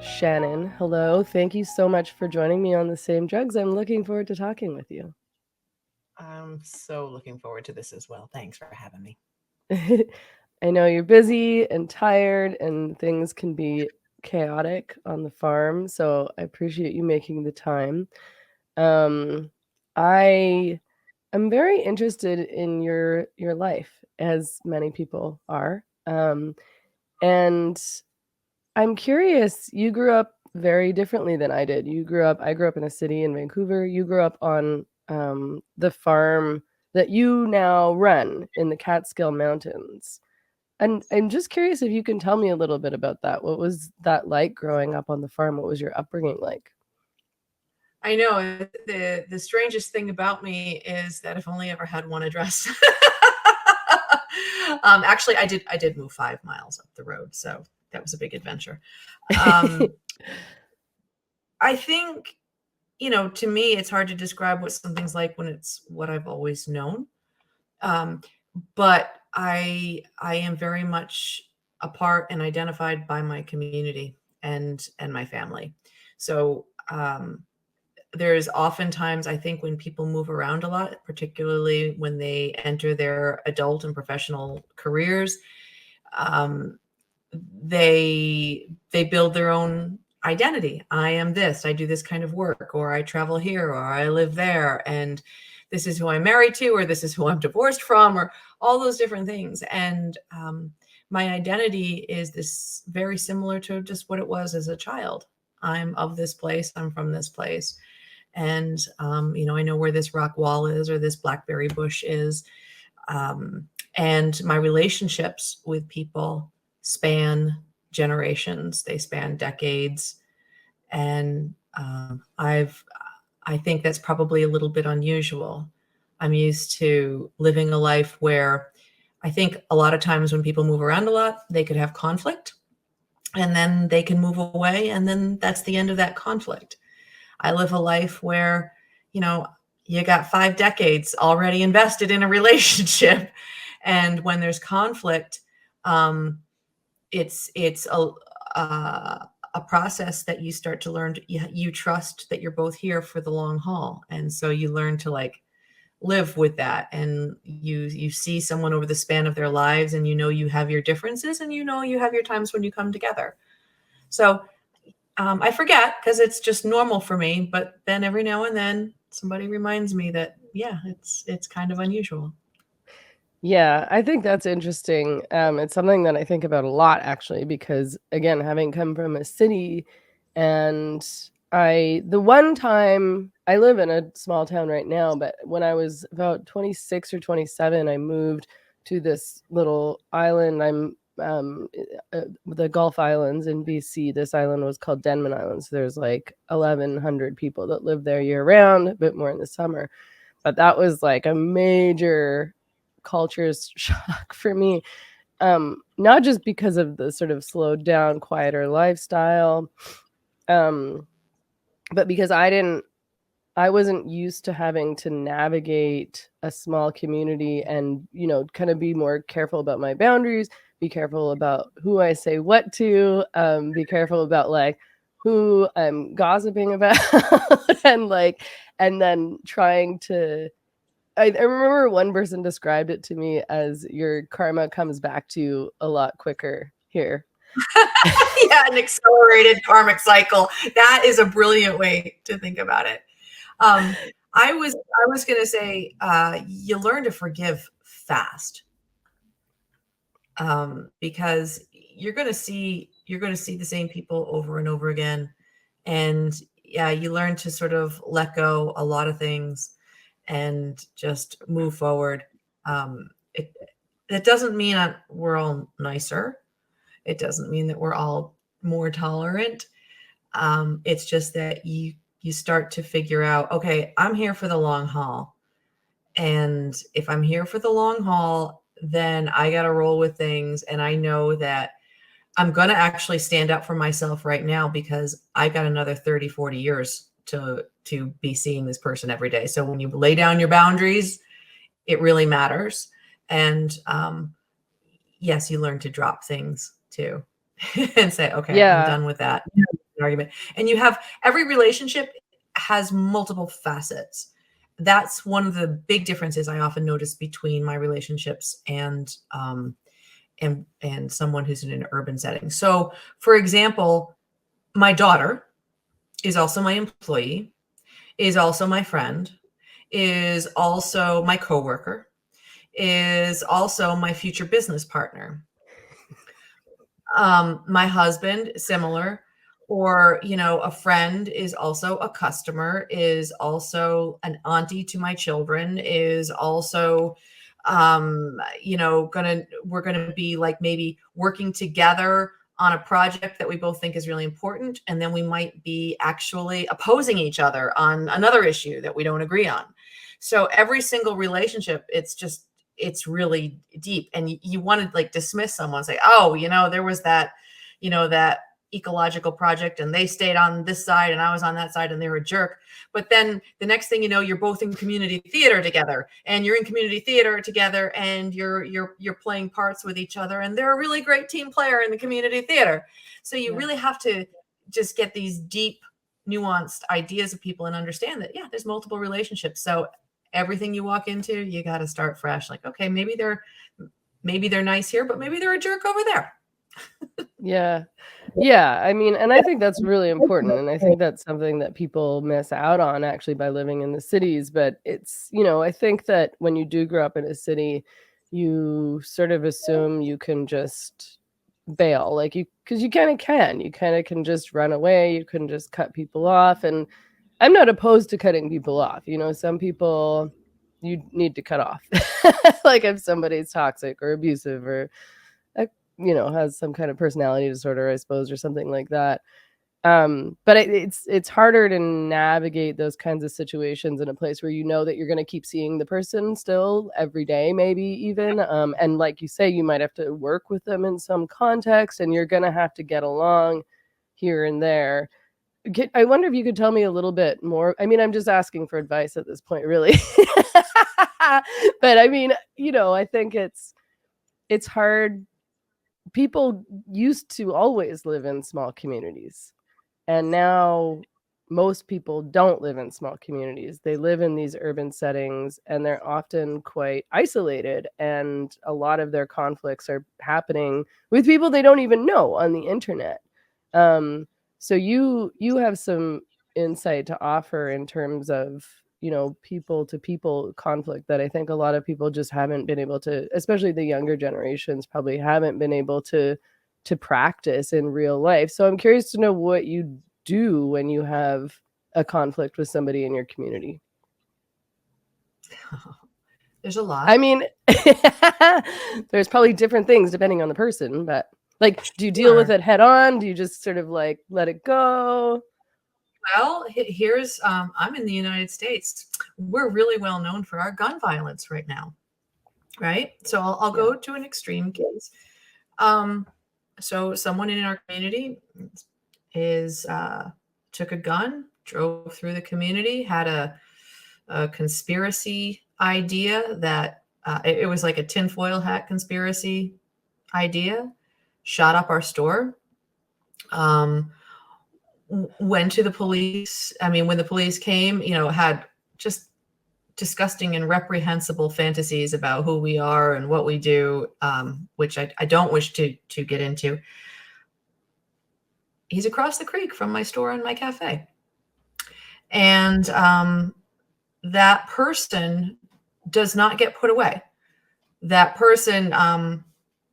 Shannon, hello. Thank you so much for joining me on The Same Drugs. I'm looking forward to talking with you. I'm so looking forward to this as well. Thanks for having me. I know you're busy and tired, and things can be chaotic on the farm, so I appreciate you making the time. Um, I am very interested in your life, as many people are. And I'm curious, you grew up very differently than I did. I grew up in a city in Vancouver. You grew up on the farm that you now run in the Catskill Mountains. And I'm just curious if you can tell me a little bit about that. What was that like growing up on the farm? What was your upbringing like? I know the strangest thing about me is that I've only ever had one address. Actually, I did move 5 miles up the road, so that was a big adventure. Um, I think to me, it's hard to describe what something's like when it's what I've always known. Um, but I am very much a part and identified by my community and my family. So there's oftentimes, I think, when people move around a lot, particularly when they enter their adult and professional careers, um, they build their own identity. I am this, I do this kind of work, or I travel here, or I live there, and this is who I'm married to, or this is who I'm divorced from, or all those different things. And my identity is this very similar to just what it was as a child. I'm of this place, I'm from this place. And I know where this rock wall is or this blackberry bush is. And my relationships with people span generations, they span decades. And I think that's probably a little bit unusual. I'm used to living a life where I think a lot of times when people move around a lot, they could have conflict and then they can move away. And then that's the end of that conflict. I live a life where, you got 5 decades already invested in a relationship. And when there's conflict, it's a process that you start to learn. You trust that you're both here for the long haul. And so you learn to live with that. And you see someone over the span of their lives, and you have your differences, and you have your times when you come together. So I forget because it's just normal for me, but then every now and then somebody reminds me that, yeah, it's kind of unusual. Yeah, I think that's interesting. It's something that I think about a lot actually, because again, having come from a city, and the one time I live in a small town right now, but when I was about 26 or 27, I moved to this little island. The Gulf Islands in BC. This island was called Denman Island. So there's like 1,100 people that live there year round, a bit more in the summer. But that was like a major culture's shock for me. Not just because of the sort of slowed down, quieter lifestyle, um, but because I wasn't used to having to navigate a small community and, kind of be more careful about my boundaries, be careful about who I say what to, be careful about like who I'm gossiping about and and then trying to I remember one person described it to me as your karma comes back to you a lot quicker here. Yeah, an accelerated karmic cycle. That is a brilliant way to think about it. Um, I was going to say, you learn to forgive fast, because you're going to see the same people over and over again, and yeah, you learn to sort of let go a lot of things and just move forward. It doesn't mean we're all nicer. It doesn't mean that we're all more tolerant. It's just that you start to figure out, okay, I'm here for the long haul. And if I'm here for the long haul, then I got to roll with things. And I know that I'm going to actually stand up for myself right now because I got another 30, 40 years to be seeing this person every day. So when you lay down your boundaries, it really matters. And yes, you learn to drop things too and say, okay, I'm Yeah. done with that. an argument. And you have every relationship has multiple facets. That's one of the big differences I often notice between my relationships and someone who's in an urban setting. So, for example, my daughter is also my employee, is also my friend, is also my coworker, is also my future business partner. My husband, similar, or, a friend is also a customer, is also an auntie to my children, is also, we're gonna be like maybe working together on a project that we both think is really important. And then we might be actually opposing each other on another issue that we don't agree on. So every single relationship, it's really deep, and you want to like dismiss someone, say, oh, there was that ecological project and they stayed on this side and I was on that side and they were a jerk. But then the next thing you know, you're both in community theater together, and you're in community theater together, and you're playing parts with each other, and they're a really great team player in the community theater. So you really have to just get these deep, nuanced ideas of people and understand that, there's multiple relationships. So everything you walk into, you got to start fresh. Like, okay, maybe they're nice here, but maybe they're a jerk over there. Yeah. I mean, and I think that's really important. And I think that's something that people miss out on actually by living in the cities. But it's, I think that when you do grow up in a city, you sort of assume you can just bail, because you kind of can just run away. You can just cut people off. And I'm not opposed to cutting people off. Some people you need to cut off. Like if somebody's toxic or abusive or, has some kind of personality disorder, I suppose, or something like that. But it's harder to navigate those kinds of situations in a place where that you're going to keep seeing the person still every day, maybe even. And like you say, you might have to work with them in some context, and you're going to have to get along here and there. I wonder if you could tell me a little bit more. I mean, I'm just asking for advice at this point, really. But I mean, I think it's hard. People used to always live in small communities, and now most people don't live in small communities. They live in these urban settings, and they're often quite isolated, and a lot of their conflicts are happening with people they don't even know on the internet. So you have some insight to offer in terms of people to people conflict that I think a lot of people just haven't been able to, especially the younger generations, probably haven't been able to practice in real life. So I'm curious to know what you do when you have a conflict with somebody in your community. There's a lot. I mean, there's probably different things depending on the person, but do you deal with it head on? Do you just sort of like let it go? Well, here's I'm in the United States. We're really well known for our gun violence right now, right? So I'll go to an extreme case. So someone in our community took a gun, drove through the community, had a conspiracy idea that it was like a tinfoil hat conspiracy idea, shot up our store. Went to the police. I mean, when the police came, had just disgusting and reprehensible fantasies about who we are and what we do, which I don't wish to get into. He's across the creek from my store and my cafe. And that person does not get put away. That person,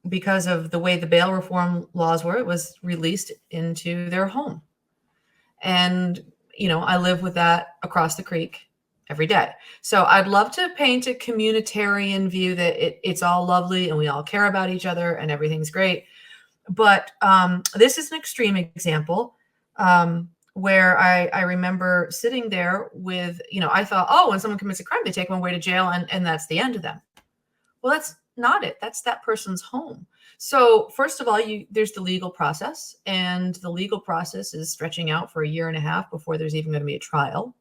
because of the way the bail reform laws were, it was released into their home. And, I live with that across the creek every day. So I'd love to paint a communitarian view that it's all lovely and we all care about each other and everything's great. But this is an extreme example where I remember sitting there with, I thought, oh, when someone commits a crime, they take them away to jail and that's the end of them. Well, that's not it. That's that person's home. So first of all, there's the legal process, and the legal process is stretching out for 1.5 years before there's even going to be a trial.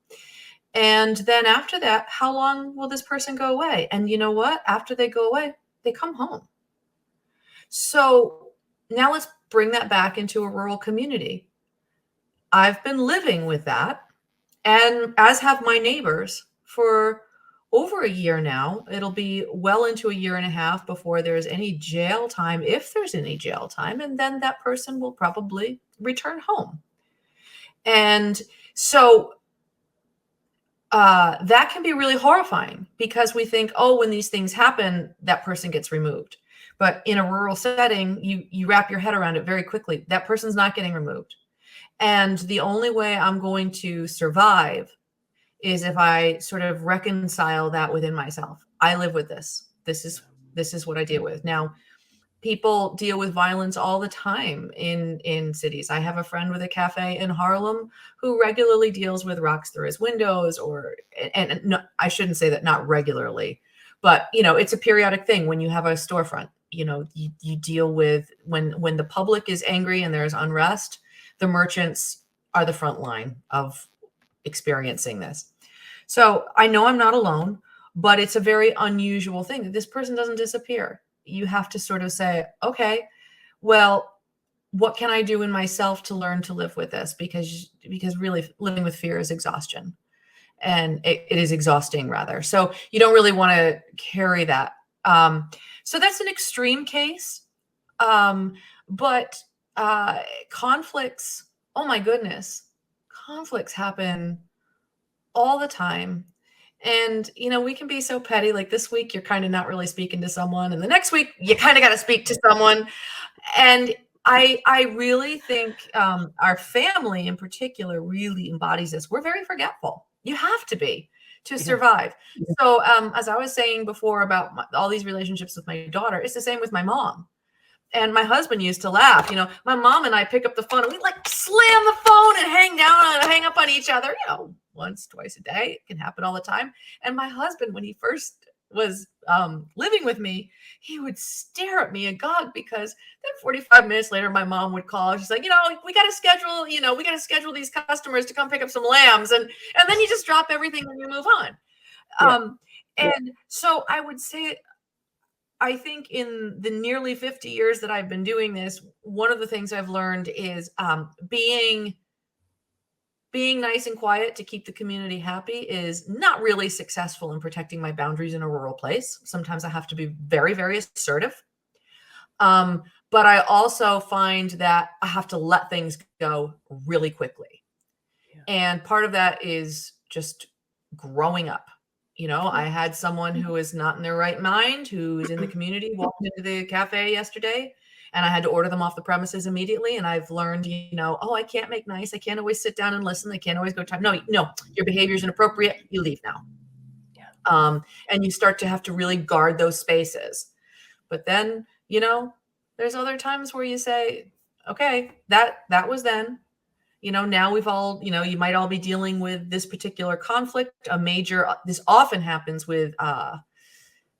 And then after that, how long will this person go away? And you know what? After they go away, they come home. So now let's bring that back into a rural community. I've been living with that, and as have my neighbors for over a year now. It'll be well into a year and a half before there's any jail time, if there's any jail time, and then that person will probably return home. And so that can be really horrifying, because we think, oh, when these things happen, that person gets removed. But in a rural setting, you wrap your head around it very quickly. That person's not getting removed. And the only way I'm going to survive is if I sort of reconcile that within myself. I live with this. This is what I deal with. Now, people deal with violence all the time in cities. I have a friend with a cafe in Harlem who regularly deals with rocks through his windows, and no, I shouldn't say that, not regularly, but it's a periodic thing. When you have a storefront, you deal with, when the public is angry and there's unrest, the merchants are the front line of experiencing this. So I know I'm not alone, but it's a very unusual thing that this person doesn't disappear. You have to sort of say, okay, well, what can I do in myself to learn to live with this? Because really living with fear is exhaustion, and it is exhausting, rather. So you don't really want to carry that. So that's an extreme case. But conflicts, oh my goodness, conflicts happen all the time. And, we can be so petty. Like this week, you're kind of not really speaking to someone. And the next week, you kind of got to speak to someone. And I really think our family in particular really embodies this. We're very forgetful. You have to be to survive. Yeah. So as I was saying before about all these relationships with my daughter, it's the same with my mom. And my husband used to laugh. My mom and I pick up the phone and we like slam the phone and hang up on each other, once, twice a day. It can happen all the time. And my husband, when he first was living with me, he would stare at me agog, because then 45 minutes later, my mom would call. She's like, we got to schedule these customers to come pick up some lambs. And then you just drop everything and you move on. And so I would say, I think in the nearly 50 years that I've been doing this, one of the things I've learned is being nice and quiet to keep the community happy is not really successful in protecting my boundaries in a rural place. Sometimes I have to be very, very assertive. But I also find that I have to let things go really quickly. Yeah. And part of that is just growing up. I had someone who is not in their right mind, who's in the community, walked into the cafe yesterday, and I had to order them off the premises immediately. And I've learned, I can't make nice. I can't always sit down and listen. I can't always go time. No, your behavior is inappropriate. You leave now. Yeah. And you start to have to really guard those spaces. But then, there's other times where you say, okay, that was then. Now we've all, you might all be dealing with this particular conflict, this often happens with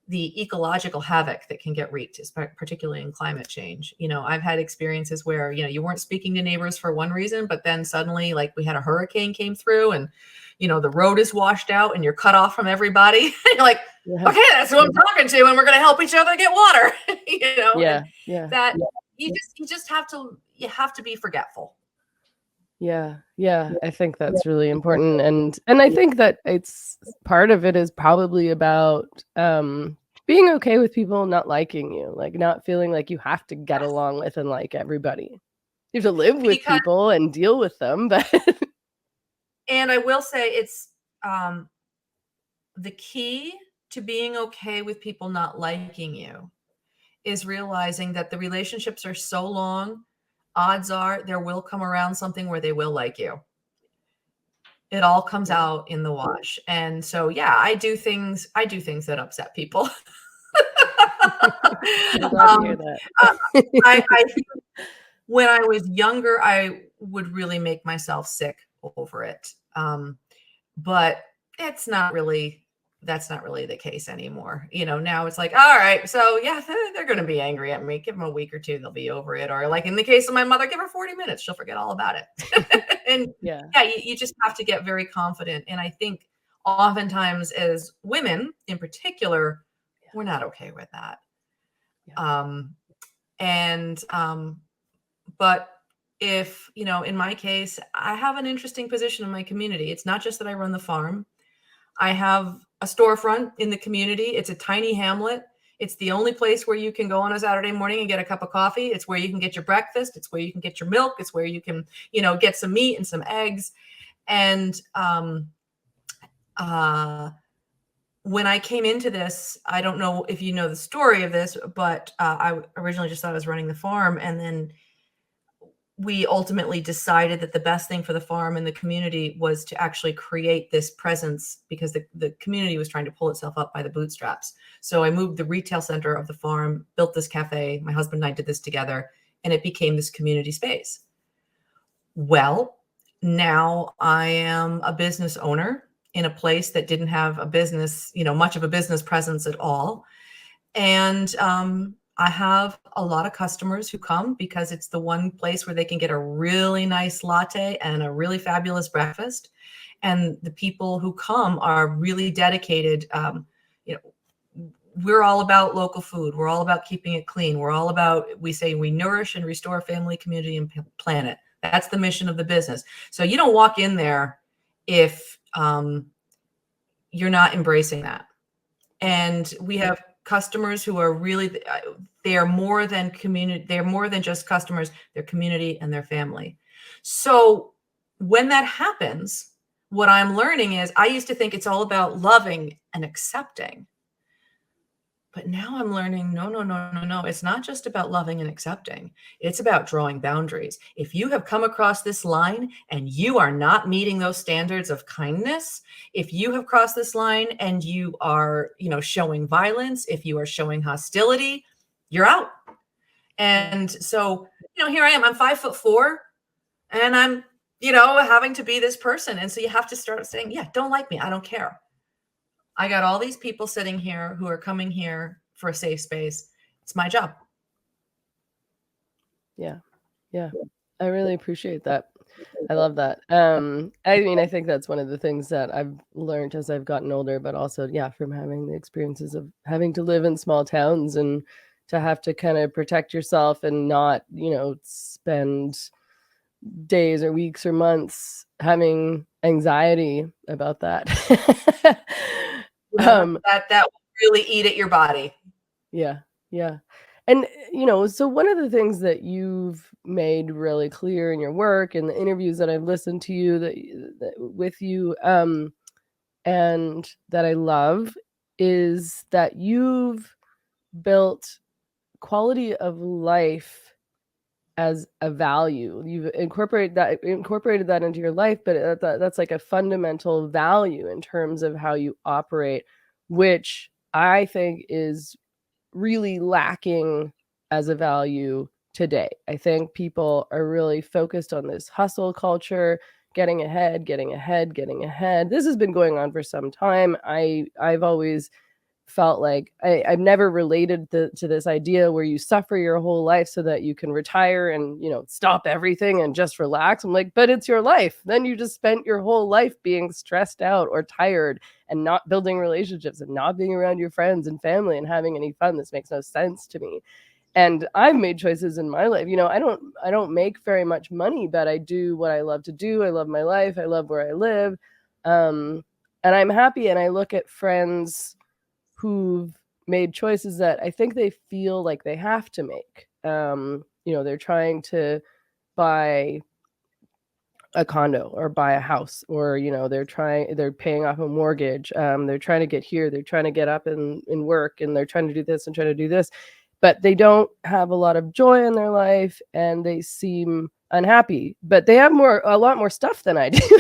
the ecological havoc that can get wreaked, particularly in climate change. I've had experiences where, you weren't speaking to neighbors for one reason, but then suddenly, like, we had a hurricane came through and, the road is washed out and you're cut off from everybody. You're like, okay, that's who I'm talking to, and we're going to help each other get water. You just have to be forgetful. Yeah. I think that's really important. And I think that it's part of it is probably about being okay with people not liking you, like not feeling like you have to get along with and like everybody. You have to live with people and deal with them. But and I will say it's the key to being okay with people not liking you is realizing that the relationships are so long, odds are there will come around something where they will like you. It all comes out in the wash. And so, yeah, I do things that upset people. I'm glad to hear that. I think when I was younger, I would really make myself sick over it. But that's not really the case anymore. Now it's like, all right, so yeah, they're going to be angry at me. Give them a week or two, they'll be over it. Or like in the case of my mother, give her 40 minutes. She'll forget all about it. And you just have to get very confident. And I think oftentimes as women in particular, we're not okay with that. But if, you know, in my case, I have an interesting position in my community. It's not just that I run the farm. I have a storefront in the community. It's a tiny hamlet. It's the only place where you can go on a Saturday morning and get a cup of coffee. It's where you can get your breakfast. It's where you can get your milk. It's where you can, you know, get some meat and some eggs. And when I came into this, I don't know if you know the story of this, but I originally just thought I was running the farm. And then we ultimately decided that the best thing for the farm and the community was to actually create this presence, because the community was trying to pull itself up by the bootstraps. So I moved the retail center of the farm, built this cafe. My husband and I did this together, and it became this community space. Well, now I am a business owner in a place that didn't have a business, you know, much of a business presence at all. And I have a lot of customers who come because it's the one place where they can get a really nice latte and a really fabulous breakfast. And the people who come are really dedicated. You know, we're all about local food. We're all about keeping it clean. We're all about, we say we nourish and restore family, community, and planet. That's the mission of the business. So you don't walk in there if you're not embracing that. And we have customers who are really, they are more than community. They're more than just customers, they're community and their family. So when that happens, what I'm learning is, I used to think it's all about loving and accepting. But now I'm learning, no. It's not just about loving and accepting. It's about drawing boundaries. If you have come across this line and you are not meeting those standards of kindness, if you have crossed this line and you are, you know, showing violence, if you are showing hostility, you're out. And so, you know, here I am, I'm 5'4", and I'm, you know, having to be this person. And so you have to start saying, yeah, don't like me, I don't care. I got all these people sitting here who are coming here for a safe space. It's my job. Yeah. Yeah. I really appreciate that. I love that. I mean, I think that's one of the things that I've learned as I've gotten older, but also, yeah, from having the experiences of having to live in small towns and to have to kind of protect yourself and not, you know, spend days or weeks or months having anxiety about that. Yeah, that will really eat at your body. Yeah, yeah. And, you know, so one of the things that you've made really clear in your work and the interviews that I've listened to you that with you, and that I love, is that you've built quality of life as a value. You've incorporated that into your life, but that's like a fundamental value in terms of how you operate, which I think is really lacking as a value today. I think people are really focused on this hustle culture, getting ahead, getting ahead, getting ahead. This has been going on for some time. I've always felt like I've never related to this idea where you suffer your whole life so that you can retire and, you know, stop everything and just relax. I'm like, but it's your life. Then you just spent your whole life being stressed out or tired and not building relationships and not being around your friends and family and having any fun. This makes no sense to me. And I've made choices in my life. You know, I don't make very much money, but I do what I love to do. I love my life. I love where I live. And I'm happy. And I look at friends who've made choices that I think they feel like they have to make. You know, they're trying to buy a condo or buy a house, or, you know, they're paying off a mortgage. They're trying to get here. They're trying to get up and work, and they're trying to do this and trying to do this, but they don't have a lot of joy in their life and they seem unhappy, but they have a lot more stuff than I do.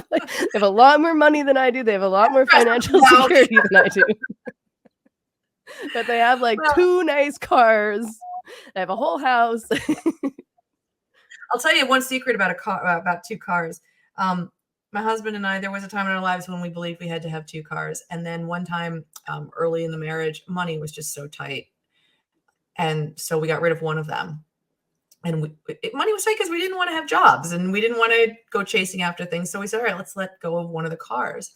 They have a lot more money than I do. They have a lot more financial security than I do. But they have like 2 nice cars. They have a whole house. I'll tell you one secret about about 2 cars. My husband and I, there was a time in our lives when we believed we had to have 2 cars. And then one time early in the marriage, money was just so tight. And so we got rid of one of them. And money was tight because we didn't want to have jobs and we didn't want to go chasing after things. So we said, all right, let's let go of one of the cars.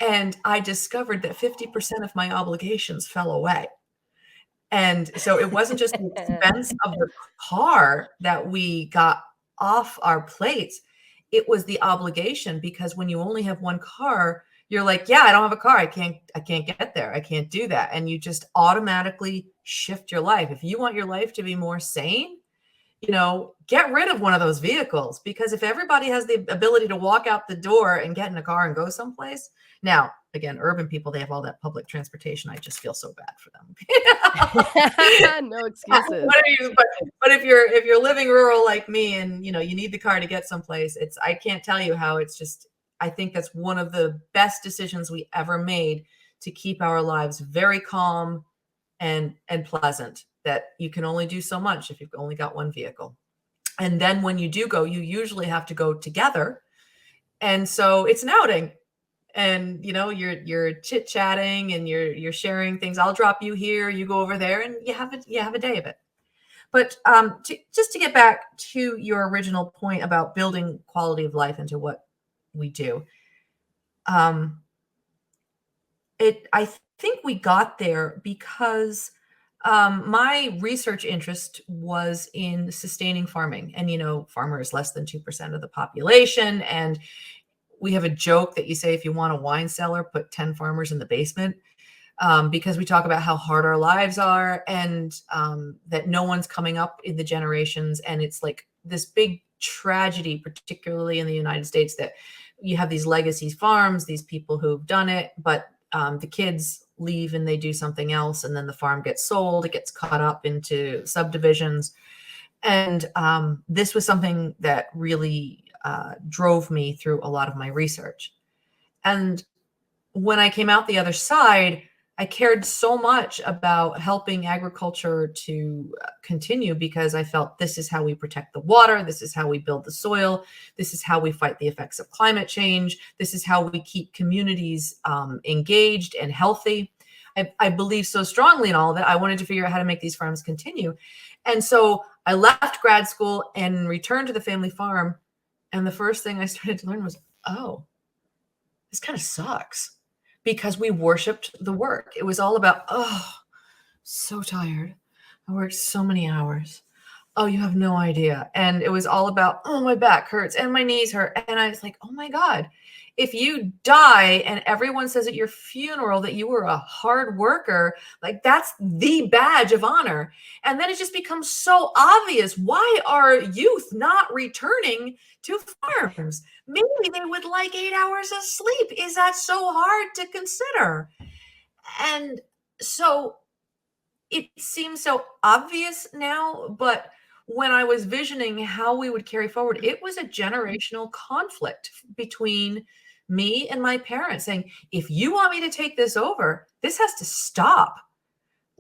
And I discovered that 50% of my obligations fell away. And so it wasn't just the expense of the car that we got off our plates. It was the obligation, because when you only have one car, you're like, yeah, I don't have a car. I can't get there. I can't do that. And you just automatically shift your life. If you want your life to be more sane, get rid of one of those vehicles, because if everybody has the ability to walk out the door and get in a car and go someplace. Now, again, urban people, they have all that public transportation. I just feel so bad for them. No excuses. But if you're living rural like me, and you need the car to get someplace, I can't tell you how it's just, I think that's one of the best decisions we ever made to keep our lives very calm and pleasant, that you can only do so much if you've only got one vehicle. And then when you do go, you usually have to go together. And so it's an outing, and you're chit-chatting and you're sharing things. I'll drop you here, you go over there, and you have a day of it. But just to get back to your original point about building quality of life into what we do, I think we got there because my research interest was in sustaining farming. And, farmers less than 2% of the population. And we have a joke that you say, if you want a wine cellar, put 10 farmers in the basement, because we talk about how hard our lives are, and that no one's coming up in the generations. And it's like this big tragedy, particularly in the United States, that you have these legacy farms, these people who've done it, but the kids leave and they do something else, and then the farm gets sold, it gets cut up into subdivisions. And this was something that really drove me through a lot of my research. And when I came out the other side, I cared so much about helping agriculture to continue, because I felt this is how we protect the water. This is how we build the soil. This is how we fight the effects of climate change. This is how we keep communities engaged and healthy. I believe so strongly in all of it. I wanted to figure out how to make these farms continue. And so I left grad school and returned to the family farm. And the first thing I started to learn was, oh, this kind of sucks. Because we worshiped the work. It was all about, oh, so tired. I worked so many hours. Oh, you have no idea. And it was all about, oh, my back hurts and my knees hurt. And I was like, oh my God, if you die and everyone says at your funeral that you were a hard worker, like that's the badge of honor. And then it just becomes so obvious. Why are youth not returning to farms? Maybe they would like 8 hours of sleep. Is that so hard to consider? And so it seems so obvious now, but when I was visioning how we would carry forward, it was a generational conflict between me and my parents saying, if you want me to take this over, this has to stop.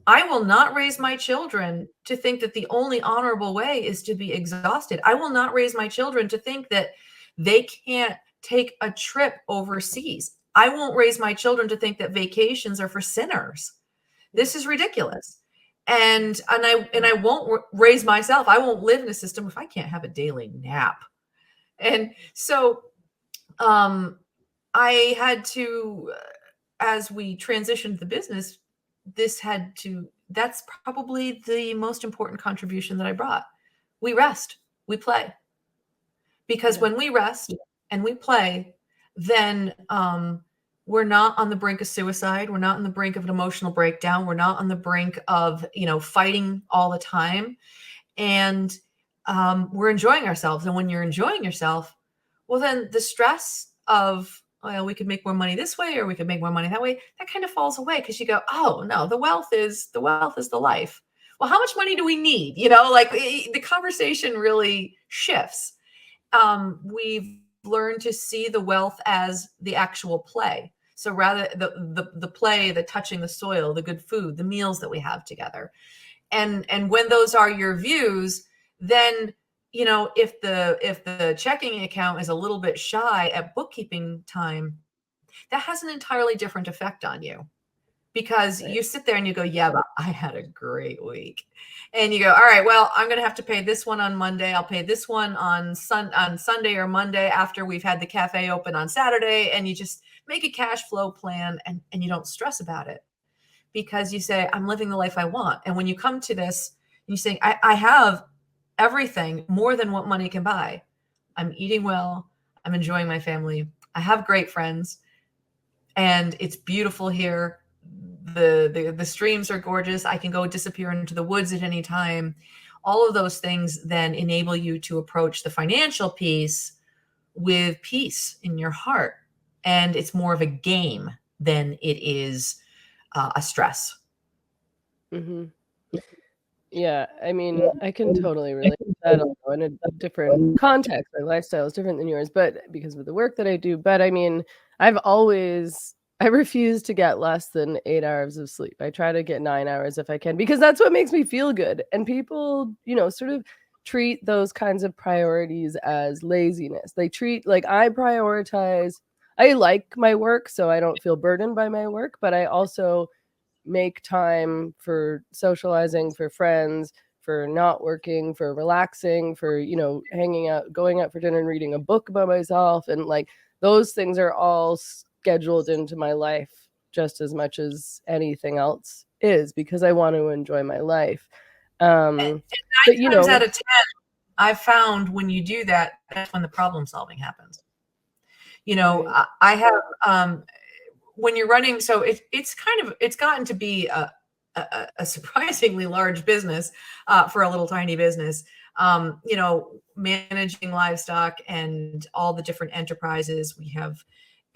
I will not raise my children to think that the only honorable way is to be exhausted. I will not raise my children to think that they can't take a trip overseas. I won't raise my children to think that vacations are for sinners. This is ridiculous. And I won't raise myself. I won't live in a system if I can't have a daily nap. And so I had to, as we transitioned the business, that's probably the most important contribution that I brought. We rest, we play. Because when we rest and we play, then we're not on the brink of suicide. We're not on the brink of an emotional breakdown. We're not on the brink of, fighting all the time. And we're enjoying ourselves. And when you're enjoying yourself, well, then the stress of, well, we could make more money this way, or we could make more money that way, that kind of falls away, because you go, oh no, the wealth is the life. Well, how much money do we need? The conversation really shifts. We've learned to see the wealth as the actual play. So rather the play, the touching the soil, the good food, the meals that we have together. And when those are your views, then, if the checking account is a little bit shy at bookkeeping time, that has an entirely different effect on you. Because you sit there and you go, yeah, but I had a great week. And you go, all right, well, I'm going to have to pay this one on Monday. I'll pay this one on Sunday or Monday after we've had the cafe open on Saturday. And you just make a cash flow plan, and you don't stress about it. because you say, I'm living the life I want. And when you come to this, you say, I have everything more than what money can buy. I'm eating well. I'm enjoying my family. I have great friends, and it's beautiful here. The streams are gorgeous. I can go disappear into the woods at any time. All of those things then enable you to approach the financial piece with peace in your heart. And it's more of a game than it is a stress. Mm-hmm. Yeah, I mean, I can totally relate to that, although in a different context. My lifestyle is different than yours, but because of the work that I do. But I mean, I refuse to get less than 8 hours of sleep. I try to get 9 hours if I can, because that's what makes me feel good. And people, sort of treat those kinds of priorities as laziness. They treat, like, I like my work, so I don't feel burdened by my work, but I also make time for socializing, for friends, for not working, for relaxing, for, hanging out, going out for dinner and reading a book by myself. And like those things are all scheduled into my life just as much as anything else is, because I want to enjoy my life. And But 9 times out of 10, I've found when you do that, that's when the problem solving happens. right. I have, when you're running, so it's gotten to be a surprisingly large business for a little tiny business. Managing livestock and all the different enterprises. We have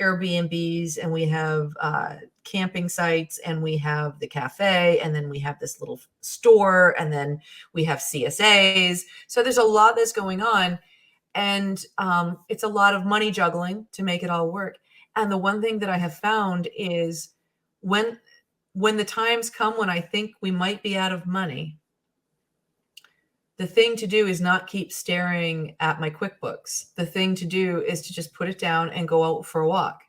Airbnbs, and we have camping sites, and we have the cafe, and then we have this little store, and then we have CSAs. So there's a lot that's going on, and it's a lot of money juggling to make it all work. And the one thing that I have found is when the times come when I think we might be out of money, the thing to do is not keep staring at my QuickBooks. The thing to do is to just put it down and go out for a walk.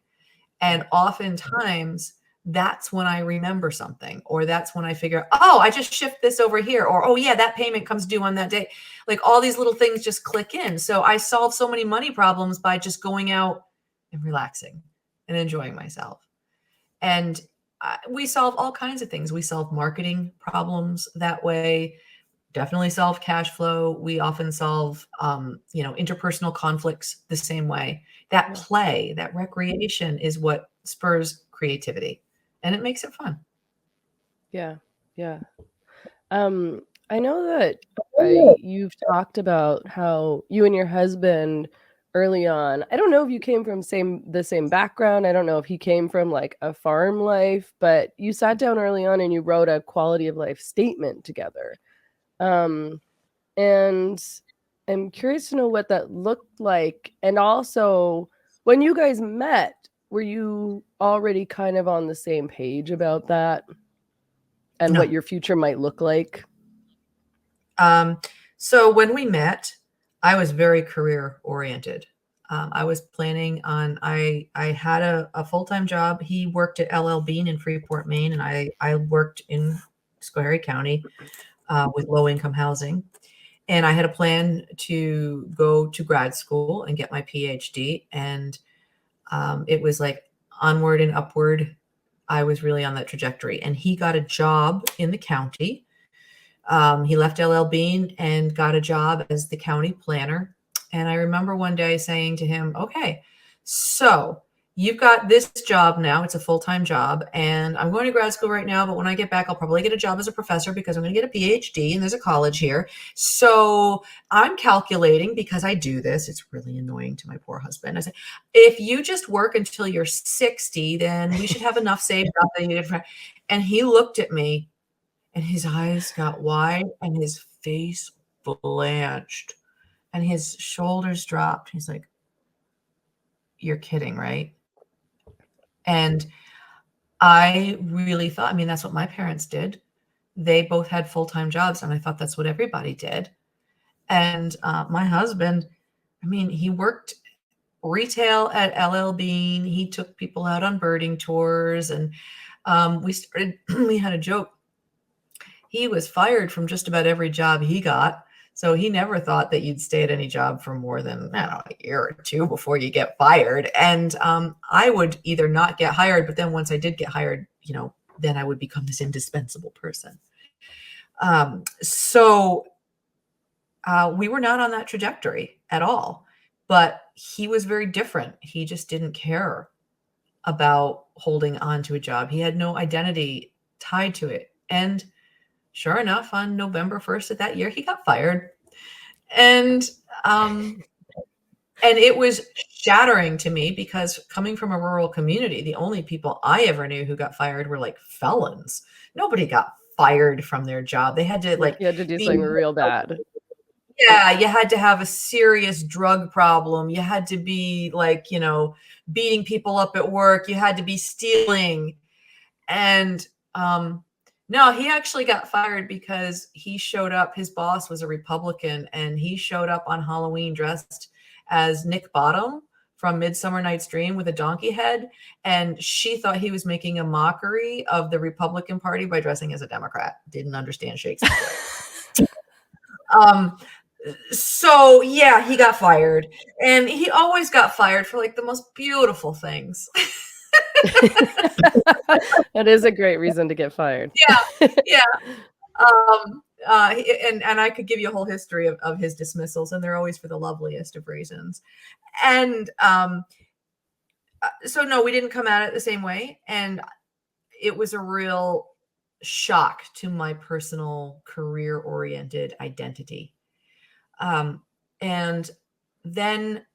And oftentimes that's when I remember something, or that's when I figure, oh, I just shift this over here, or, oh yeah, that payment comes due on that day. Like all these little things just click in. So I solve so many money problems by just going out and relaxing and enjoying myself. And we solve all kinds of things. We solve marketing problems that way. Definitely solve cash flow. We often solve, interpersonal conflicts the same way. That play, that recreation is what spurs creativity, and it makes it fun. Yeah. Yeah. I know that you've talked about how you and your husband early on, I don't know if you came from the same background. I don't know if he came from like a farm life, but you sat down early on and you wrote a quality of life statement together. And I'm curious to know what that looked like. And also, when you guys met, were you already kind of on the same page about that and what No. your future might look like? So when we met, I was very career oriented. I was planning on, I had a full-time job. He worked at LL Bean in Freeport, Maine, and I worked in Schoharie County with low income housing. And I had a plan to go to grad school and get my PhD. And it was like onward and upward. I was really on that trajectory. And he got a job in the county. He left LL Bean and got a job as the county planner. And I remember one day saying to him, okay, so you've got this job now. It's a full-time job, and I'm going to grad school right now, but when I get back, I'll probably get a job as a professor because I'm going to get a PhD, and there's a college here. So I'm calculating, because I do this. It's really annoying to my poor husband. I said, if you just work until you're 60, then we should have enough saved up. And he looked at me, and his eyes got wide, and his face blanched, and his shoulders dropped. He's like, you're kidding, right? And I really thought, I mean, that's what my parents did. They both had full-time jobs, and I thought that's what everybody did. And my husband, I mean, he worked retail at LL Bean. He took people out on birding tours, and we had a joke. He was fired from just about every job he got. So he never thought that you'd stay at any job for more than, I don't know, a year or two before you get fired. And I would either not get hired, but then once I did get hired, then I would become this indispensable person. So we were not on that trajectory at all, but he was very different. He just didn't care about holding on to a job. He had no identity tied to it. And sure enough, on November 1st of that year, he got fired. And it was shattering to me, because coming from a rural community, the only people I ever knew who got fired were like felons. Nobody got fired from their job. They had to You had to do be, something real bad. yeah, you had to have a serious drug problem. You had to be like, beating people up at work. You had to be stealing. And no, he actually got fired because he showed up. His boss was a Republican, and he showed up on Halloween dressed as Nick Bottom from Midsummer Night's Dream with a donkey head. And she thought he was making a mockery of the Republican Party by dressing as a Democrat. Didn't understand Shakespeare. So yeah, he got fired, and he always got fired for like the most beautiful things. That is a great reason to get fired. Yeah. And I could give you a whole history of his dismissals, and they're always for the loveliest of reasons. And so no, we didn't come at it the same way, and it was a real shock to my personal career-oriented identity. And then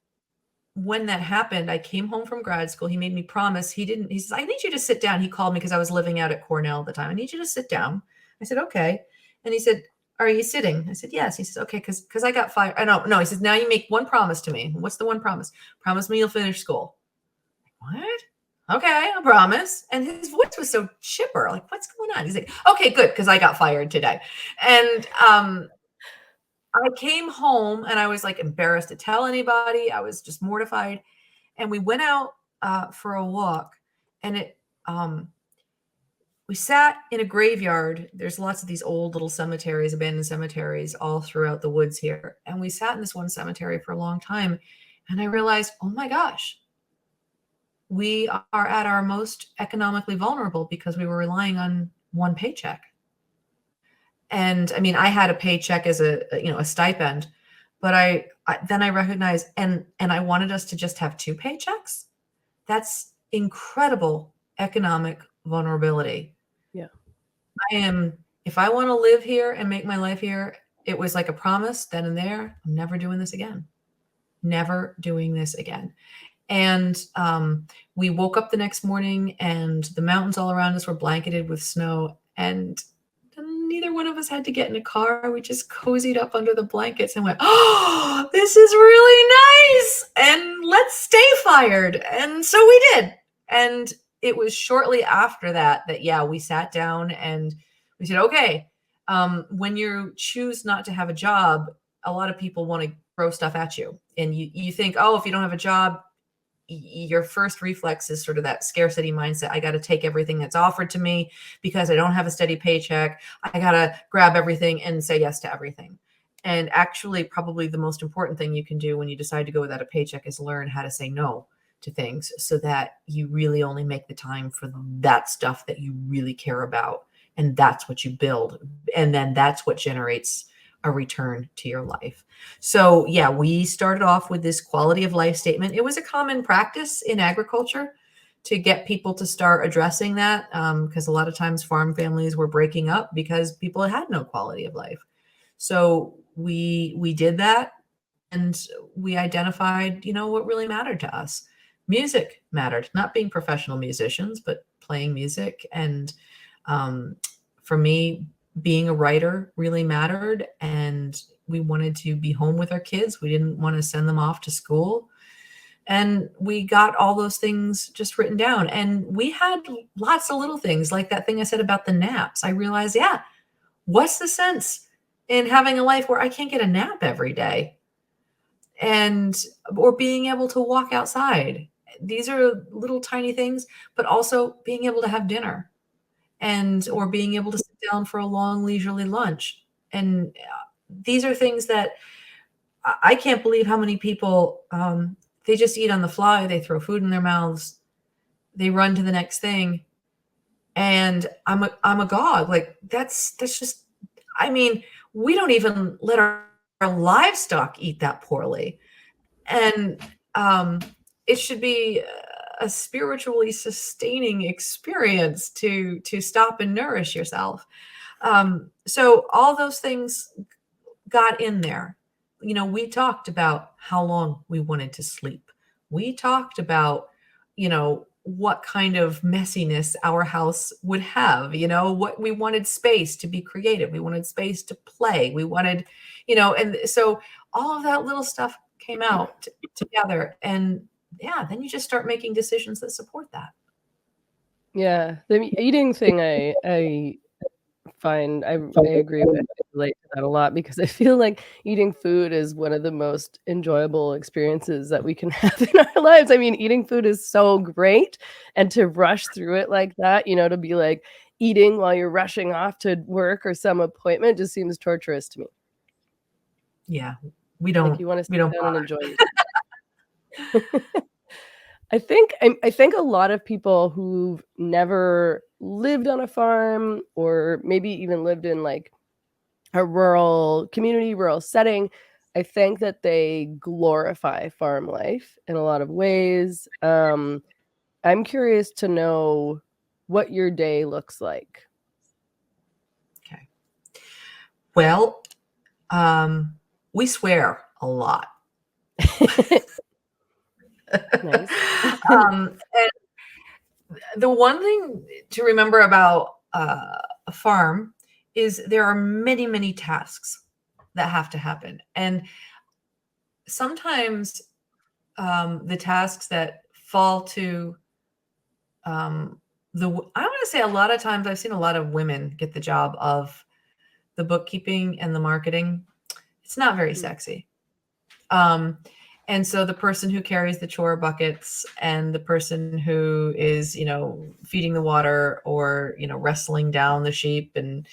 when that happened, I came home from grad school. He made me promise. He says, I need you to sit down. He called me because I was living out at Cornell at the time. I need you to sit down. I said, okay. And he said, are you sitting? I said, yes. He says, okay, because I got fired. I know. No, he says, now you make one promise to me. What's the one promise? Promise me you'll finish school. What? Okay, I promise. And his voice was so chipper. Like, what's going on? He's like, okay, good, because I got fired today. And I came home, and I was like embarrassed to tell anybody. I was just mortified. And we went out for a walk, and we sat in a graveyard. There's lots of these old little cemeteries, abandoned cemeteries all throughout the woods here. And we sat in this one cemetery for a long time. And I realized, oh my gosh, we are at our most economically vulnerable because we were relying on one paycheck. And I mean, I had a paycheck as a stipend, but then I recognized, and I wanted us to just have two paychecks. That's incredible economic vulnerability. Yeah. If I want to live here and make my life here, it was like a promise then and there. I'm never doing this again. Never doing this again. And we woke up the next morning, and the mountains all around us were blanketed with snow, and neither one of us had to get in a car. We just cozied up under the blankets and went, oh, this is really nice. And let's stay fired. And so we did. And it was shortly after that, yeah, we sat down and we said, okay, when you choose not to have a job, a lot of people want to throw stuff at you. And you think, oh, if you don't have a job, your first reflex is sort of that scarcity mindset. I got to take everything that's offered to me because I don't have a steady paycheck. I got to grab everything and say yes to everything. And actually, probably the most important thing you can do when you decide to go without a paycheck is learn how to say no to things, so that you really only make the time for that stuff that you really care about. And that's what you build. And then that's what generates a return to your life. So yeah, we started off with this quality of life statement. It was a common practice in agriculture to get people to start addressing that, because a lot of times farm families were breaking up because people had no quality of life. So we did that, and we identified, what really mattered to us. Music mattered, not being professional musicians, but playing music. And for me, being a writer really mattered, and we wanted to be home with our kids. We didn't want to send them off to school. And we got all those things just written down. And we had lots of little things, like that thing I said about the naps. I realized, yeah, what's the sense in having a life where I can't get a nap every day, or being able to walk outside? These are little tiny things, but also being able to have dinner, or being able to sit down for a long leisurely lunch. And these are things that I can't believe how many people, they just eat on the fly. They throw food in their mouths. They run to the next thing. And I'm agog. Like that's just, I mean, we don't even let our livestock eat that poorly. And it should be a spiritually sustaining experience to stop and nourish yourself. So all those things got in there. You know, we talked about how long we wanted to sleep. We talked about, you know, what kind of messiness our house would have, you know, what we wanted space to be creative. We wanted space to play. We wanted, you know, and so all of that little stuff came out together. And yeah, then you just start making decisions that support that. Yeah, the eating thing I find I agree with. I relate to that a lot because I feel like eating food is one of the most enjoyable experiences that we can have in our lives. I mean, eating food is so great, and to rush through it like that, you know, to be like eating while you're rushing off to work or some appointment just seems torturous to me. Yeah, Like you want to we sit don't down and bother. enjoy yourself. I think a lot of people who've never lived on a farm or maybe even lived in like a rural community, rural setting, I think that they glorify farm life in a lot of ways. I'm curious to know what your day looks like. Okay. Well, we swear a lot. Nice. And the one thing to remember about a farm is there are many, many tasks that have to happen. And sometimes the tasks that fall to I want to say a lot of times I've seen a lot of women get the job of the bookkeeping and the marketing. It's not very Mm. sexy. Um, and so the person who carries the chore buckets and the person who is, you know, feeding the water or, you know, wrestling down the sheep and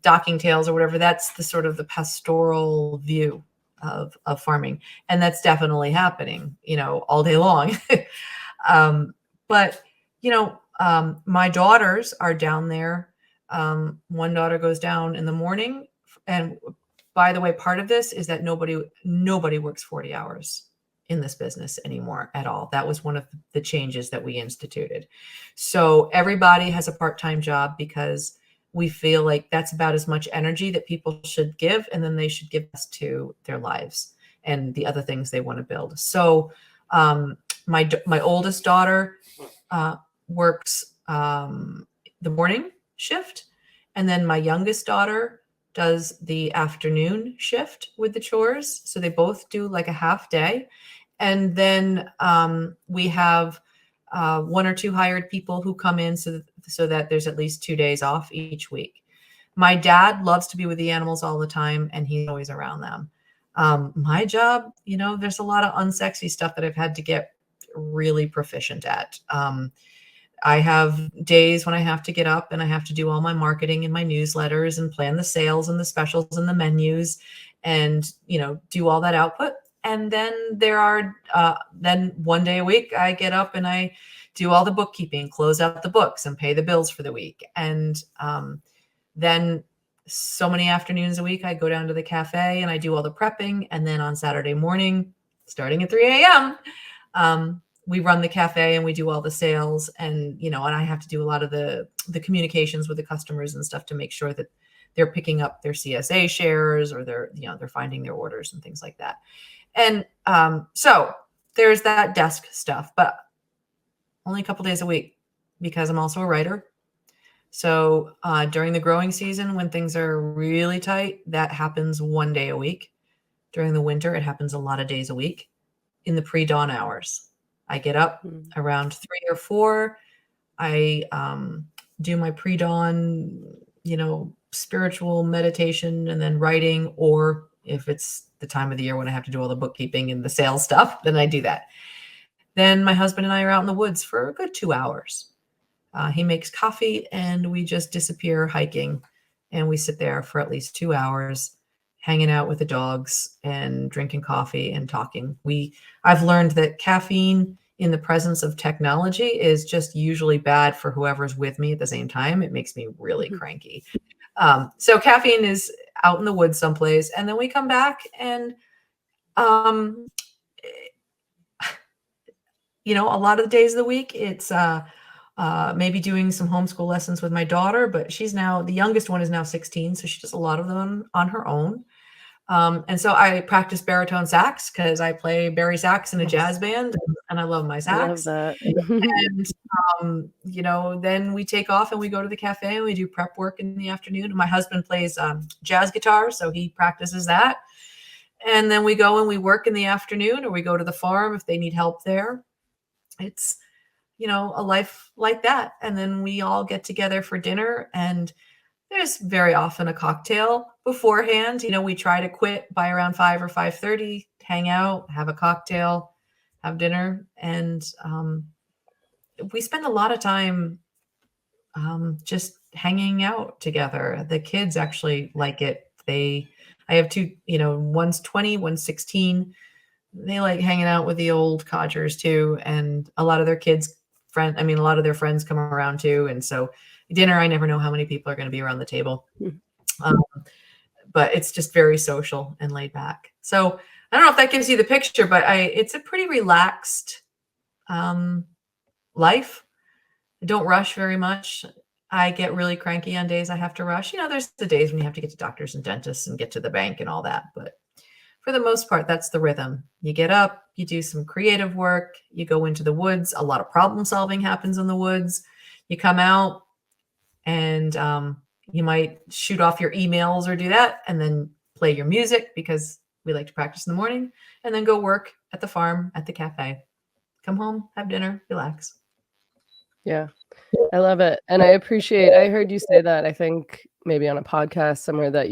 docking tails or whatever, that's the sort of the pastoral view of farming. And that's definitely happening, you know, all day long. But, you know, my daughters are down there. One daughter goes down in the morning, and by the way, part of this is that nobody works 40 hours in this business anymore at all. That was one of the changes that we instituted. So everybody has a part-time job because we feel like that's about as much energy that people should give, and then they should give us to their lives and the other things they want to build. So my oldest daughter works the morning shift, and then my youngest daughter does the afternoon shift with the chores. So they both do like a half day. And then we have one or two hired people who come in so that there's at least 2 days off each week. My dad loves to be with the animals all the time, and he's always around them. My job, you know, there's a lot of unsexy stuff that I've had to get really proficient at. I have days when I have to get up and I have to do all my marketing and my newsletters and plan the sales and the specials and the menus and, you know, do all that output. And then there are, then one day a week, I get up and I do all the bookkeeping, close out the books and pay the bills for the week. And then so many afternoons a week, I go down to the cafe and I do all the prepping. And then on Saturday morning, starting at 3 a.m., we run the cafe and we do all the sales, and, you know, and I have to do a lot of the communications with the customers and stuff to make sure that they're picking up their CSA shares or they're, you know, they're finding their orders and things like that. And so there's that desk stuff, but only a couple days a week because I'm also a writer. So during the growing season, when things are really tight, that happens one day a week. During the winter, it happens a lot of days a week in the pre-dawn hours. I get up around 3 or 4. I do my pre-dawn, you know, spiritual meditation and then writing, or if it's the time of the year when I have to do all the bookkeeping and the sales stuff, then I do that. Then my husband and I are out in the woods for a good 2 hours. He makes coffee and we just disappear hiking, and we sit there for at least 2 hours hanging out with the dogs and drinking coffee and talking. I've learned that caffeine in the presence of technology is just usually bad for whoever's with me at the same time. It makes me really cranky. So caffeine is out in the woods someplace, and then we come back and, a lot of the days of the week, it's maybe doing some homeschool lessons with my daughter, but the youngest one is now 16, so she does a lot of them on her own. And so I practice baritone sax because I play bari sax in a jazz band, and I love my I love sax. that. And, then we take off and we go to the cafe and we do prep work in the afternoon. My husband plays jazz guitar, so he practices that. And then we go and we work in the afternoon, or we go to the farm if they need help there. It's, a life like that. And then we all get together for dinner, and there's very often a cocktail beforehand. We try to quit by around 5 or 5:30, hang out, have a cocktail, have dinner. And we spend a lot of time just hanging out together. The kids actually like it. I have two, one's 20, one's 16. They like hanging out with the old codgers too. And a lot of their a lot of their friends come around too. And so dinner, I never know how many people are going to be around the table. But it's just very social and laid back. So I don't know if that gives you the picture, but it's a pretty relaxed life. I don't rush very much. I get really cranky on days I have to rush. There's the days when you have to get to doctors and dentists and get to the bank and all that. But for the most part, that's the rhythm. You get up, you do some creative work, you go into the woods. A lot of problem solving happens in the woods. You come out and you might shoot off your emails or do that, and then play your music because we like to practice in the morning, and then go work at the farm, at the cafe. Come home, have dinner, relax. Yeah, I love it. And I heard you say that, I think maybe on a podcast somewhere, that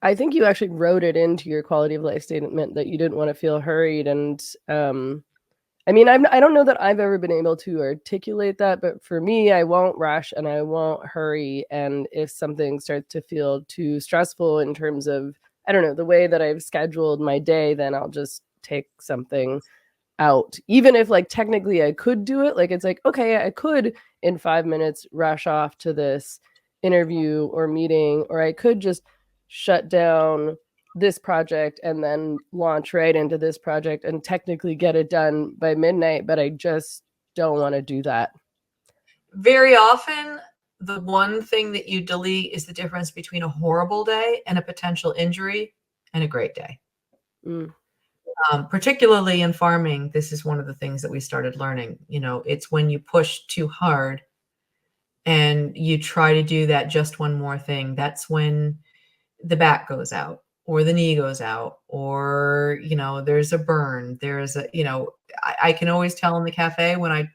I think you actually wrote it into your quality of life statement that you didn't want to feel hurried. And I mean, I don't know that I've ever been able to articulate that, but for me, I won't rush and I won't hurry. And if something starts to feel too stressful in terms of, I don't know, the way that I've scheduled my day, then I'll just take something out. Even if like technically I could do it, like it's like, okay, I could in 5 minutes rush off to this interview or meeting, or I could just shut down this project and then launch right into this project and technically get it done by midnight, but I just don't want to do that. Very often, the one thing that you delete is the difference between a horrible day and a potential injury and a great day. Particularly in farming, this is one of the things that we started learning. It's when you push too hard and you try to do that just one more thing, that's when the back goes out or the knee goes out, or there's a burn, I can always tell in the cafe when I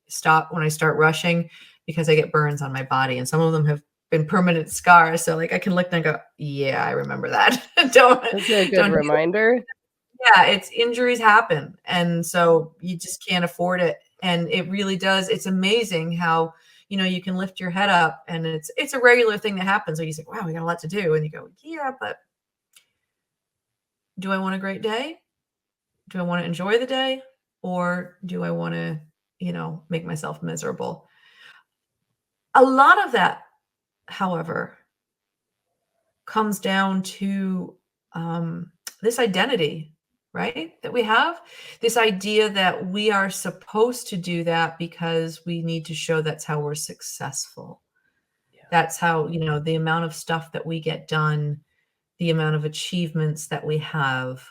start rushing, because I get burns on my body, and some of them have been permanent scars, so like I can look and go, yeah, I remember that. That's a good reminder. Yeah, it's injuries happen, and so you just can't afford it. And it really does. It's amazing how you can lift your head up, and it's a regular thing that happens. So you say, wow, we got a lot to do. And you go, yeah, but do I want a great day? Do I want to enjoy the day? Or do I want to, make myself miserable? A lot of that, however, comes down to this identity, right? That we have this idea that we are supposed to do that because we need to show that's how we're successful. That's how, the amount of stuff that we get done, the amount of achievements that we have,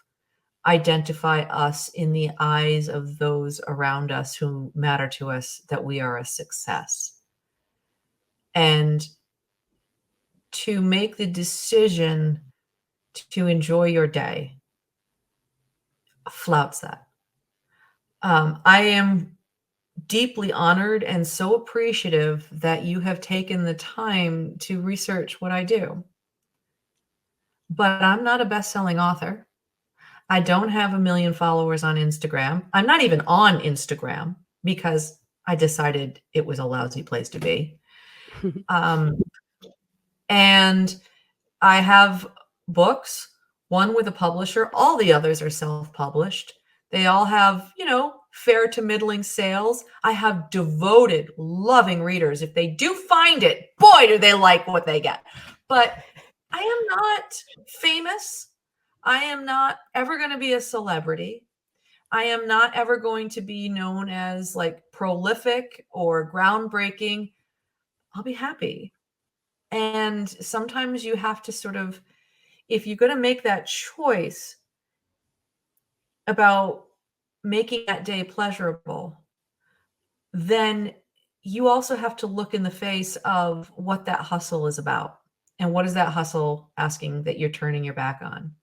identify us in the eyes of those around us who matter to us, that we are a success. And to make the decision to enjoy your day flouts that. I am deeply honored and so appreciative that you have taken the time to research what I do. But I'm not a best-selling author. I don't have 1 million followers on Instagram. I'm not even on Instagram because I decided it was a lousy place to be. And I have books, one with a publisher. All the others are self-published. They all have, fair to middling sales. I have devoted, loving readers. If they do find it, boy, do they like what they get. But I am not famous. I am not ever going to be a celebrity. I am not ever going to be known as like prolific or groundbreaking. I'll be happy. And sometimes you have to sort of, if you're going to make that choice about making that day pleasurable, then you also have to look in the face of what that hustle is about. And what is that hustle asking that you're turning your back on?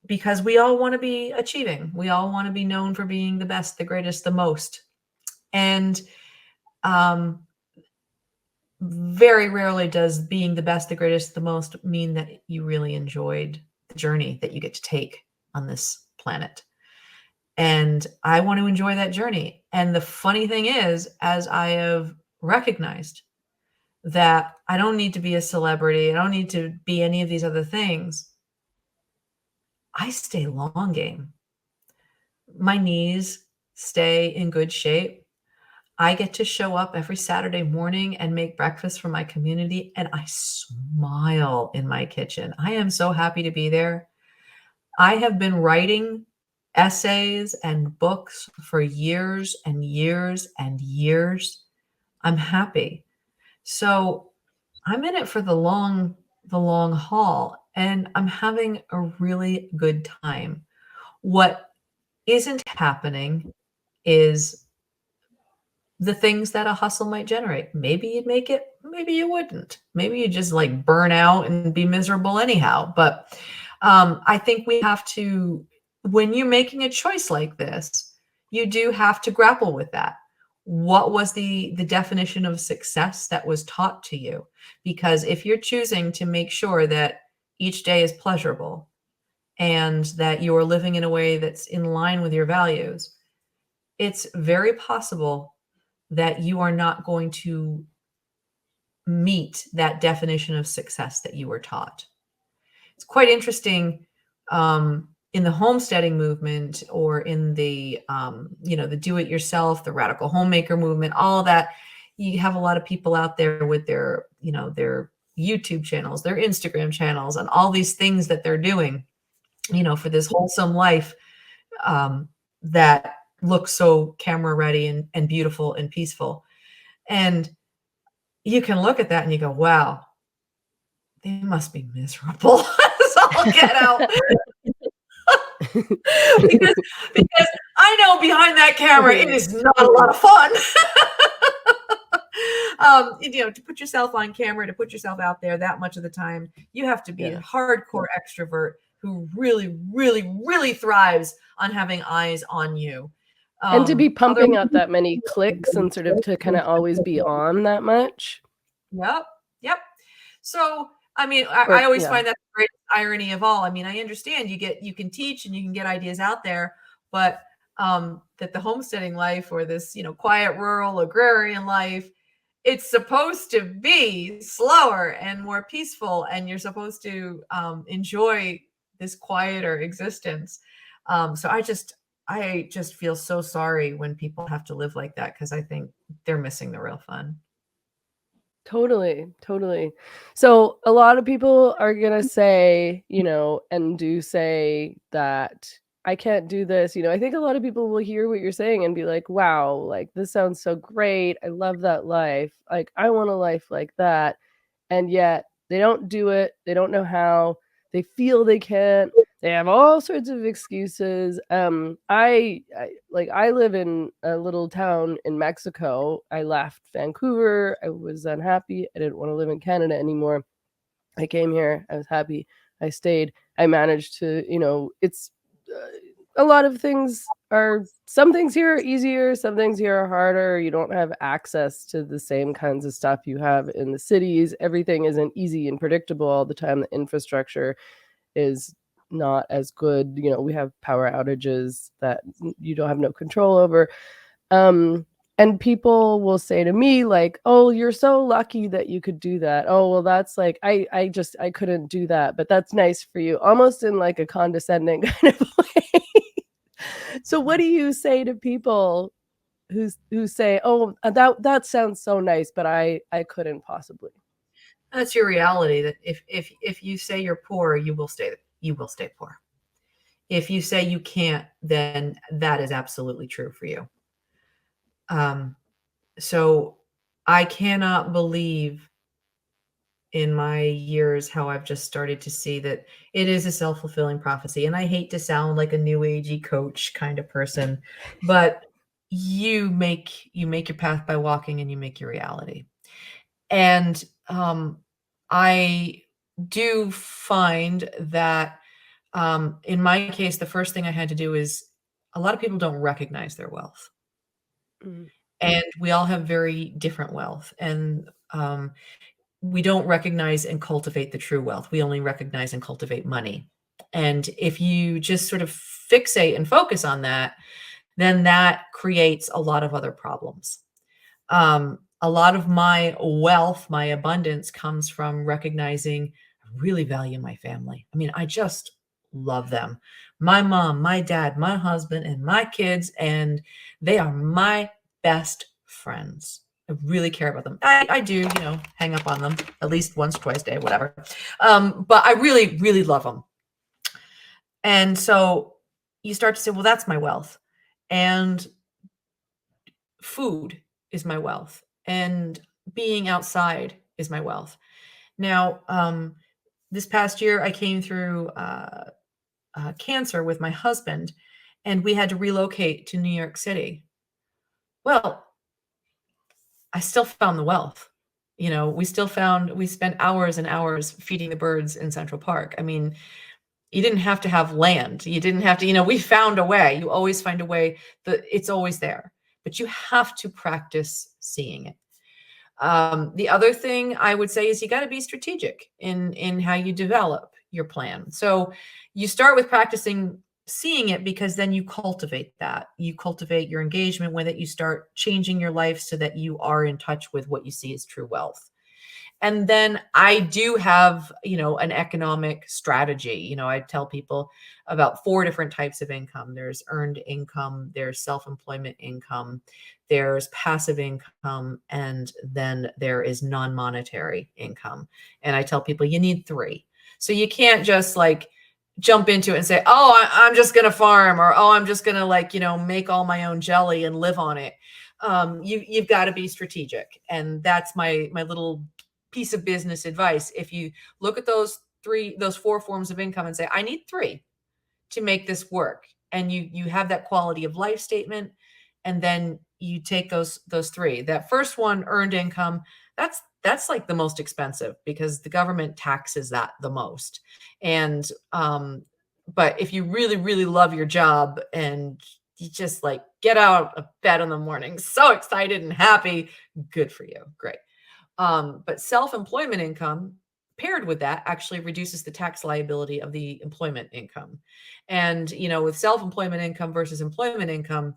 Because we all want to be achieving. We all want to be known for being the best, the greatest, the most. And very rarely does being the best, the greatest, the most mean that you really enjoyed the journey that you get to take on this planet. And I want to enjoy that journey. And the funny thing is, as I have recognized that I don't need to be a celebrity, I don't need to be any of these other things, I stay long game. My knees stay in good shape. I get to show up every Saturday morning and make breakfast for my community, and I smile in my kitchen. I am so happy to be there. I have been writing essays and books for years and years and years. I'm happy. So I'm in it for the long haul, and I'm having a really good time. What isn't happening is the things that a hustle might generate. Maybe you'd make it, maybe you wouldn't. Maybe you just like burn out and be miserable anyhow. But I think we have to, when you're making a choice like this, you do have to grapple with that. What was the definition of success that was taught to you? Because if you're choosing to make sure that each day is pleasurable and that you are living in a way that's in line with your values, it's very possible that you are not going to meet that definition of success that you were taught. It's quite interesting in the homesteading movement, or in the, the do-it-yourself, the radical homemaker movement, all of that. You have a lot of people out there with their, their YouTube channels, their Instagram channels, and all these things that they're doing, for this wholesome life that looks so camera ready and beautiful and peaceful. And you can look at that and you go, wow, they must be miserable. So I'll get out. because I know behind that camera, it is not a lot of fun. To put yourself on camera, to put yourself out there that much of the time, you have to be a hardcore extrovert who really, really, really thrives on having eyes on you. And to be pumping out that many clicks and sort of to kind of always be on that much. Yep. So, I mean, I always find that the greatest irony of all. I mean, I understand you can teach and you can get ideas out there, but that the homesteading life, or this, quiet rural agrarian life, it's supposed to be slower and more peaceful, and you're supposed to enjoy this quieter existence. So I just feel so sorry when people have to live like that, because I think they're missing the real fun. Totally. So a lot of people are going to say, and do say that I can't do this. I think a lot of people will hear what you're saying and be like, wow, like this sounds so great. I love that life. Like I want a life like that. And yet they don't do it. They don't know how. They feel they can't. They have all sorts of excuses. I live in a little town in Mexico. I left Vancouver. I was unhappy. I didn't want to live in Canada anymore. I came here. I was happy. I stayed. I managed to, it's a lot of things some things here are easier, some things here are harder. You don't have access to the same kinds of stuff you have in the cities. Everything isn't easy and predictable all the time. The infrastructure is not as good. We have power outages that you don't have no control over. And people will say to me like, oh, you're so lucky that you could do that. Oh, well, that's like, I couldn't do that, but that's nice for you. Almost in like a condescending kind of way. So what do you say to people who say, "Oh, that sounds so nice, but I couldn't possibly." That's your reality. That if you say you're poor, you will stay poor. If you say you can't, then that is absolutely true for you. Um, so I cannot believe in my years how I've just started to see that it is a self-fulfilling prophecy. And I hate to sound like a new agey coach kind of person, but you make your path by walking, and you make your reality. And I do find that in my case, the first thing I had to do is, a lot of people don't recognize their wealth. Mm. And we all have very different wealth. And we don't recognize and cultivate the true wealth. We only recognize and cultivate money. And if you just sort of fixate and focus on that, then that creates a lot of other problems. A lot of my wealth, my abundance comes from recognizing I really value my family. I mean, I just love them. My mom, my dad, my husband, and my kids, and they are my best friends. I really care about them. I do, hang up on them at least once, twice a day, whatever. But I really, really love them. And so you start to say, well, that's my wealth. And food is my wealth. And being outside is my wealth. Now, this past year, I came through cancer with my husband, and we had to relocate to New York City. Well, I still found the wealth. We spent hours and hours feeding the birds in Central Park. I mean, you didn't have to have land. You didn't have to, we found a way. You always find a way. It's always there, but you have to practice seeing it. The other thing I would say is you got to be strategic in how you develop your plan. So you start with practicing seeing it, because then you cultivate that. You cultivate your engagement with it. You start changing your life so that you are in touch with what you see as true wealth. And then I do have, an economic strategy. I tell people about 4 different types of income. There's earned income, there's self-employment income, there's passive income, and then there is non-monetary income. And I tell people you need 3. So you can't just like jump into it and say, oh, I'm just going to farm, or, oh, I'm just going to make all my own jelly and live on it. You've got to be strategic. And that's my little piece of business advice. If you look at those 4 forms of income and say, I need 3 to make this work, and you have that quality of life statement, and then you take those 3. That first one, earned income, that's like the most expensive, because the government taxes that the most. And but if you really, really love your job, and you just like get out of bed in the morning so excited and happy, good for you, great. But self-employment income paired with that actually reduces the tax liability of the employment income. And, with self-employment income versus employment income,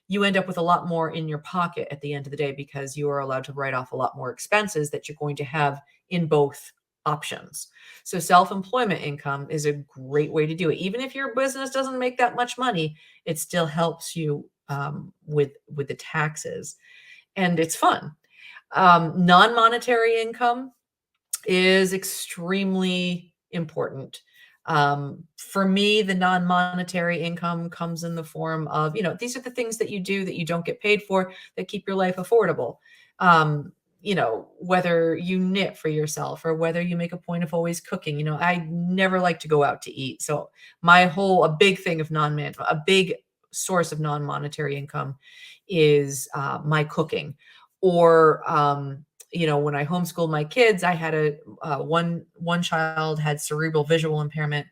you end up with a lot more in your pocket at the end of the day, because you are allowed to write off a lot more expenses that you're going to have in both options. So self-employment income is a great way to do it. Even if your business doesn't make that much money, it still helps you with the taxes, and it's fun. Non-monetary income is extremely important. For me, the non-monetary income comes in the form of, these are the things that you do that you don't get paid for, that keep your life affordable. Whether you knit for yourself, or whether you make a point of always cooking. I never like to go out to eat. So a big source of non-monetary income is my cooking. Or when I homeschooled my kids, I had one child had cerebral visual impairment,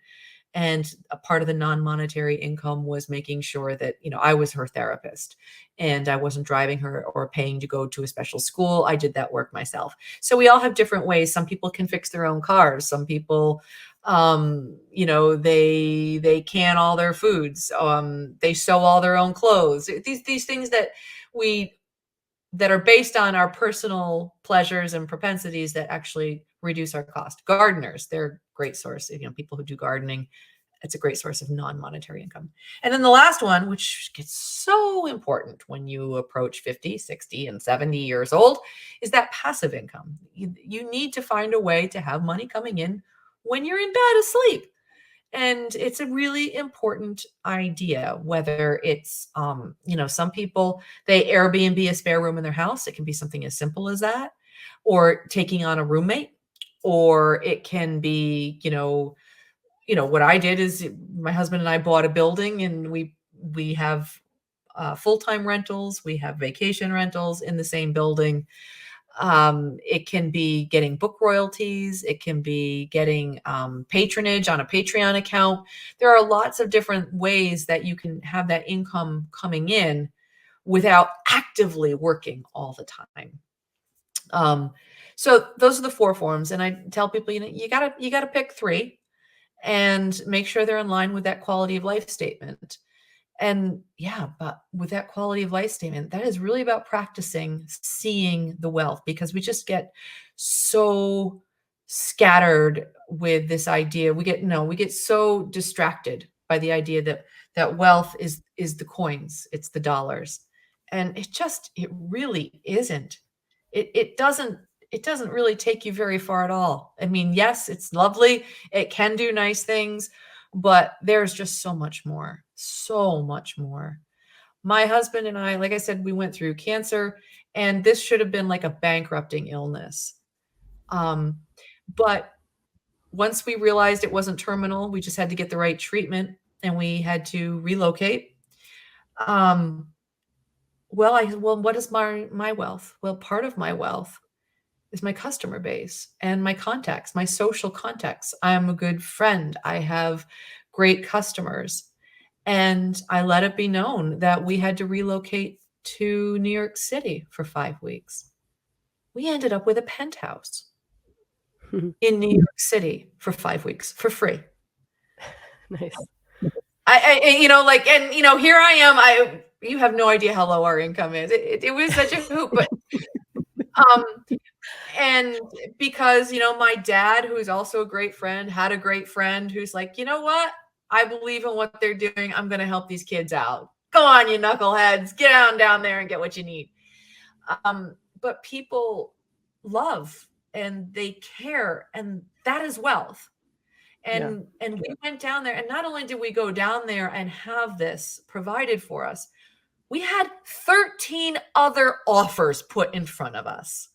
and a part of the non-monetary income was making sure that I was her therapist, and I wasn't driving her or paying to go to a special school. I did that work myself. So we all have different ways. Some people can fix their own cars. Some people they can all their foods. They sew all their own clothes. These things that are based on our personal pleasures and propensities that actually reduce our cost. Gardeners, they're a great source. People who do gardening, It's a great source of non-monetary income. And then the last one, which gets so important when you approach 50, 60, and 70 years old, is that passive income. You need to find a way to have money coming in when you're in bed asleep. And it's a really important idea, whether it's, some people, they Airbnb a spare room in their house. It can be something as simple as that, or taking on a roommate, or it can be, what I did is my husband and I bought a building, and we have full-time rentals. We have vacation rentals in the same building. It can be getting book royalties. It can be getting patronage on a Patreon account. There are lots of different ways that you can have that income coming in without actively working all the time. So those are the 4 forms. And I tell people, you gotta pick 3 and make sure they're in line with that quality of life statement. And yeah, but with that quality of life statement, that is really about practicing seeing the wealth, because we just get so scattered with this idea. We get so distracted by the idea that wealth is the coins, it's the dollars. And it really isn't. It doesn't really take you very far at all. I mean, yes, it's lovely. It can do nice things, but there's just so much more, so much more. My husband and I, like I said, we went through cancer, and this should have been like a bankrupting illness. But once we realized it wasn't terminal, we just had to get the right treatment, and we had to relocate. What is my wealth? Well, part of my wealth is my customer base and my contacts, my social contacts. I am a good friend. I have great customers. And I let it be known that we had to relocate to New York City for 5 weeks. We ended up with a penthouse in New York City for 5 weeks for free. Nice. Here I am. You have no idea how low our income is. It was such a hoop, but, and because, my dad, who's also a great friend, had a great friend who's like, you know what? I believe in what they're doing. I'm going to help these kids out. Go on, you knuckleheads, get down there and get what you need. But people love and they care, and that is wealth. And we went down there, and not only did we go down there and have this provided for us, we had 13 other offers put in front of us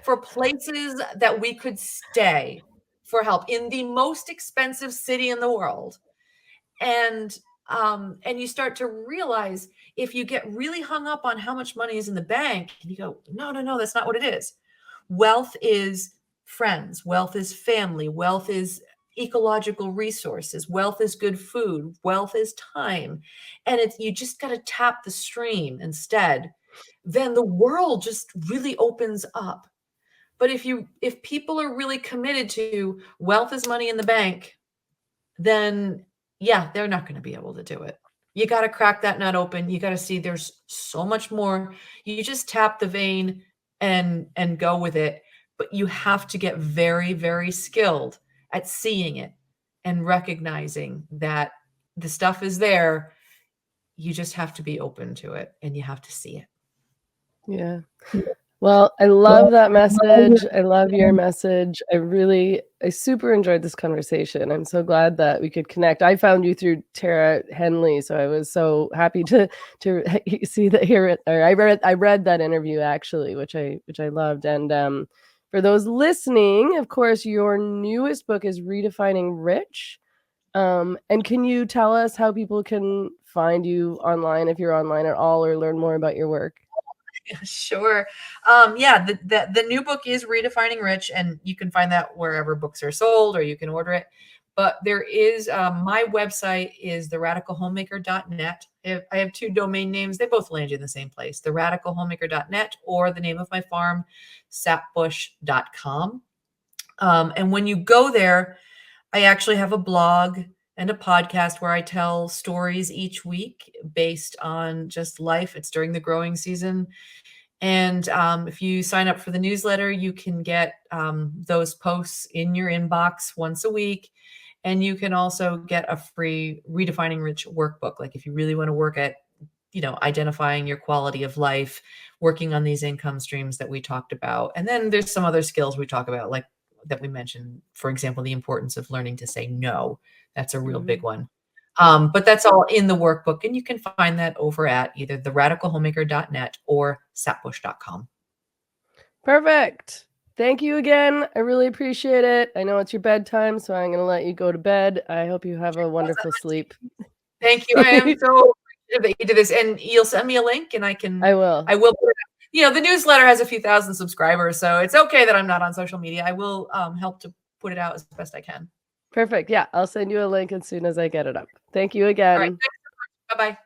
for places that we could stay for help in the most expensive city in the world. And you start to realize, if you get really hung up on how much money is in the bank, and you go, no, that's not what it is. Wealth is friends. Wealth is family. Wealth is ecological resources. Wealth is good food. Wealth is time. And you just got to tap the stream instead. Then the world just really opens up. But if people are really committed to wealth is money in the bank, then yeah, they're not going to be able to do it. You got to crack that nut open. You got to see there's so much more. You just tap the vein and go with it. But you have to get very, very skilled at seeing it and recognizing that the stuff is there. You just have to be open to it, and you have to see it. Yeah. Well, I love that message. I love your message. I super enjoyed this conversation. I'm so glad that we could connect. I found you through Tara Henley, so I was so happy to see that, hear it. Or I read that interview actually, which I loved. And for those listening, of course, your newest book is Redefining Rich. And can you tell us how people can find you online, if you're online at all, or learn more about your work? Sure. The new book is Redefining Rich, and you can find that wherever books are sold, or you can order it. But there is, my website is theradicalhomemaker.net. I have 2 domain names. They both land you in the same place, theradicalhomemaker.net, or the name of my farm, sapbush.com. And when you go there, I actually have a blog and a podcast where I tell stories each week based on just life. It's during the growing season. And if you sign up for the newsletter, you can get those posts in your inbox once a week. And you can also get a free Redefining Rich workbook. Like if you really want to work at, identifying your quality of life, working on these income streams that we talked about. And then there's some other skills we talk about, like that we mentioned, for example, the importance of learning to say no. That's a real big one. But that's all in the workbook, and you can find that over at either theradicalhomemaker.net or sapbush.com. Perfect. Thank you again. I really appreciate it. I know it's your bedtime, so I'm going to let you go to bed. I hope you have a wonderful sleep. Thank you. I am so appreciative that you did this, and you'll send me a link, and I will put it out. The newsletter has a few thousand subscribers, so it's okay that I'm not on social media. I will help to put it out as best I can. Perfect. Yeah, I'll send you a link as soon as I get it up. Thank you again. All right. Thanks so much. Bye-bye.